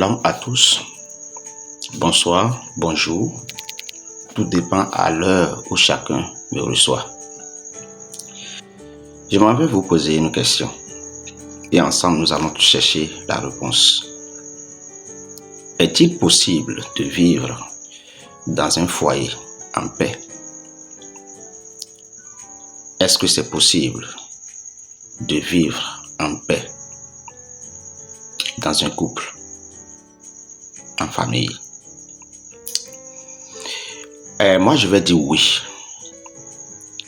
Shalom à tous, bonsoir, bonjour, tout dépend à l'heure où chacun me reçoit. J'aimerais vous poser une question et ensemble nous allons chercher la réponse. Est-il possible de vivre dans un foyer en paix? Est-ce que c'est possible de vivre en paix dans un couple, en famille? Moi, je vais dire oui.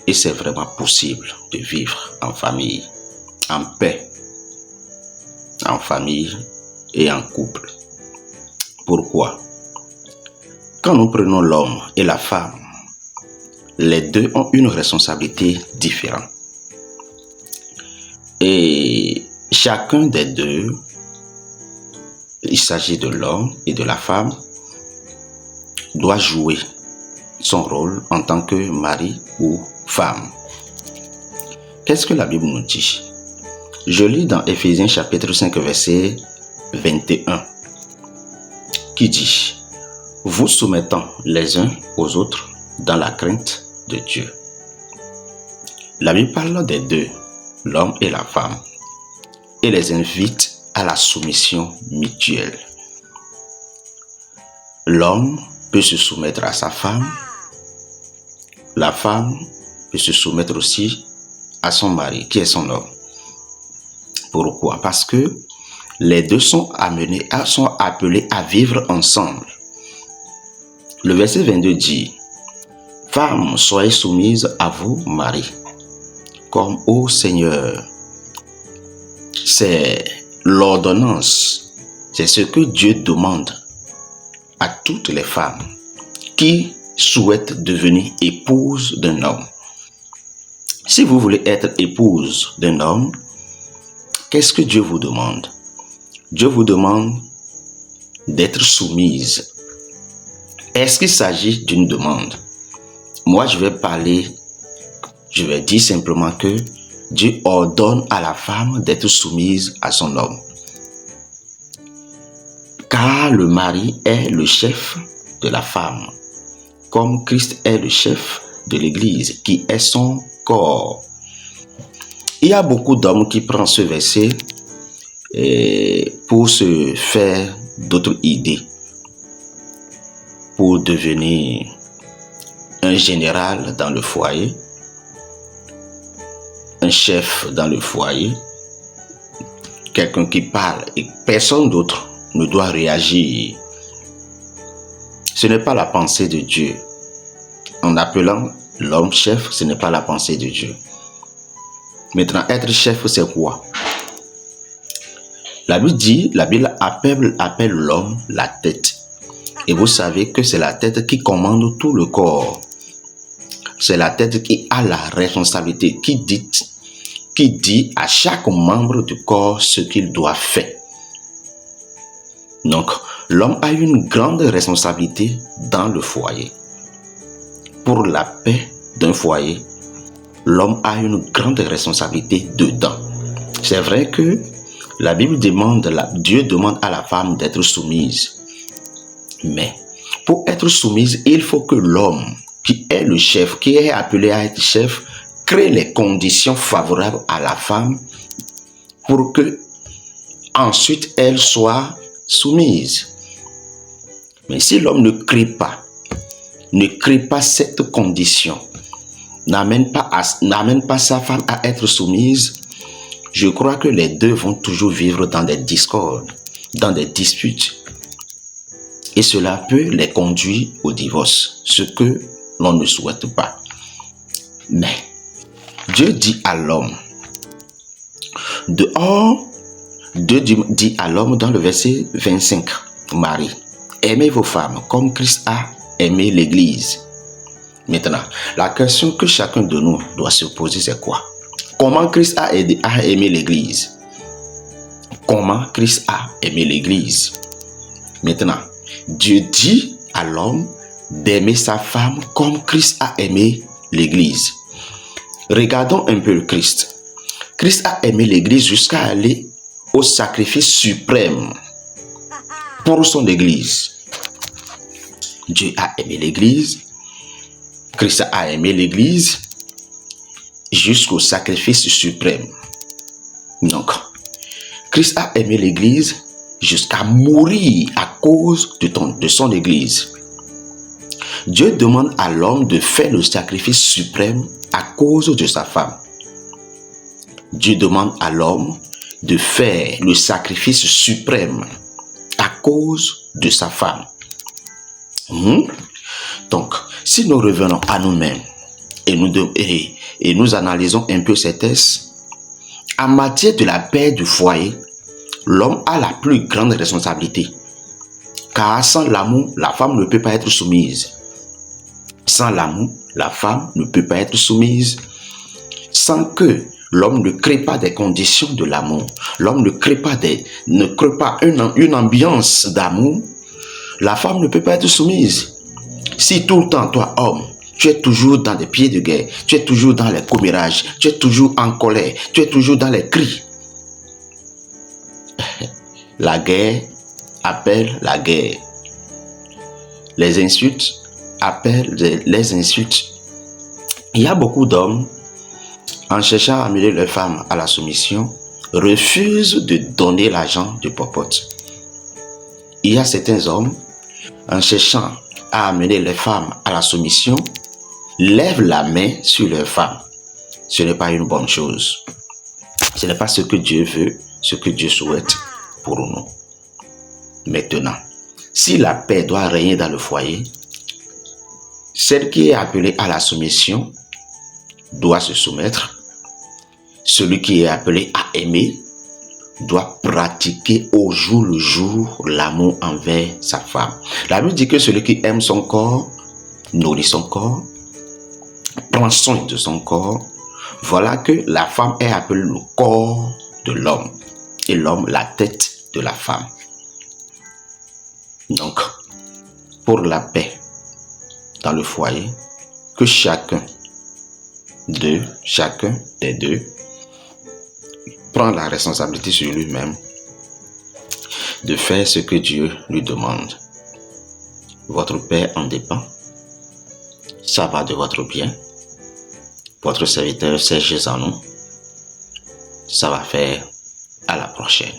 Et c'est vraiment possible de vivre en famille, en paix, en famille et en couple. Pourquoi? Quand nous prenons l'homme et la femme, les deux ont une responsabilité différente. Et chacun des deux, il s'agit de l'homme et de la femme, doit jouer son rôle en tant que mari ou femme. Qu'est-ce que la Bible nous dit? Je lis dans Éphésiens chapitre 5 verset 21 qui dit: vous soumettant les uns aux autres dans la crainte de Dieu. La Bible parle des deux, l'homme et la femme, et les invite à la soumission mutuelle. L'homme peut se soumettre à sa femme, la femme peut se soumettre aussi à son mari, qui est son homme. Pourquoi? Parce que les deux sont appelés à vivre ensemble. Le verset 22 dit: femmes, soyez soumises à vos maris, comme au Seigneur. C'est l'ordonnance, c'est ce que Dieu demande à toutes les femmes qui souhaitent devenir épouse d'un homme. Si vous voulez être épouse d'un homme, qu'est-ce que Dieu vous demande? Dieu vous demande d'être soumise. Est-ce qu'il s'agit d'une demande? Moi, je vais dire simplement que Dieu ordonne à la femme d'être soumise à son homme. Car le mari est le chef de la femme, comme Christ est le chef de l'Église, qui est son corps. Il y a beaucoup d'hommes qui prennent ce verset pour se faire d'autres idées, pour devenir un général dans le foyer, un chef dans le foyer, quelqu'un qui parle et personne d'autre ne doit réagir. Ce n'est pas la pensée de Dieu. En appelant l'homme chef, ce n'est pas la pensée de Dieu. Maintenant, être chef, c'est quoi? La Bible appelle l'homme la tête. Et vous savez que c'est la tête qui commande tout le corps. C'est la tête qui a la responsabilité, qui dit à chaque membre du corps ce qu'il doit faire. Donc, l'homme a une grande responsabilité dans le foyer. Pour la paix d'un foyer, l'homme a une grande responsabilité dedans. C'est vrai que la Bible Dieu demande à la femme d'être soumise. Mais pour être soumise, il faut que l'homme, qui est le chef, qui est appelé à être chef, crée les conditions favorables à la femme pour que ensuite elle soit soumise. Mais si l'homme ne crée pas cette condition, n'amène pas sa femme à être soumise, je crois que les deux vont toujours vivre dans des discordes, dans des disputes. Et cela peut les conduire au divorce, ce que l'on ne souhaite pas. Mais Dieu dit à l'homme, Dieu dit à l'homme dans le verset 25, Marie, aimez vos femmes comme Christ a aimé l'Église. Maintenant, la question que chacun de nous doit se poser, c'est quoi? Comment Christ a aimé l'Église? Comment Christ a aimé l'Église? Maintenant, Dieu dit à l'homme d'aimer sa femme comme Christ a aimé l'Église. Regardons un peu le Christ. Christ a aimé l'Église jusqu'à aller au sacrifice suprême. pour son Église. Dieu a aimé l'Église, Christ a aimé l'Église jusqu'au sacrifice suprême. Donc, Christ a aimé l'Église jusqu'à mourir à cause de son Église. Dieu demande à l'homme de faire le sacrifice suprême à cause de sa femme. Dieu demande à l'homme de faire le sacrifice suprême à cause de sa femme. Donc, si nous revenons à nous-mêmes et nous analysons un peu ces textes, en matière de la paix du foyer, l'homme a la plus grande responsabilité. Car sans l'amour, la femme ne peut pas être soumise. Sans l'amour, la femme ne peut pas être soumise. Sans que l'homme ne crée pas des conditions de l'amour, l'homme ne crée pas une ambiance d'amour, la femme ne peut pas être soumise. Si tout le temps, toi, homme, tu es toujours dans des pieds de guerre, tu es toujours dans les commérages, tu es toujours en colère, tu es toujours dans les cris, la guerre appelle la guerre. Les insultes appellent les insultes. Il y a beaucoup d'hommes, en cherchant à amener leurs femmes à la soumission, refusent de donner l'argent de popote. Il y a certains hommes, en cherchant à amener les femmes à la soumission, lèvent la main sur leurs femmes. Ce n'est pas une bonne chose. Ce n'est pas ce que Dieu veut, ce que Dieu souhaite pour nous. Maintenant, si la paix doit régner dans le foyer, celle qui est appelée à la soumission doit se soumettre. Celui qui est appelé à aimer doit pratiquer au jour le jour l'amour envers sa femme. La Bible dit que celui qui aime son corps, nourrit son corps, prend soin de son corps. Voilà que la femme est appelée le corps de l'homme et l'homme la tête de la femme. Donc, pour la paix dans le foyer, que chacun des deux prend la responsabilité sur lui-même de faire ce que Dieu lui demande. Votre paix en dépend. Ça va de votre bien. Votre serviteur Serge Zanou. Ça va faire à la prochaine.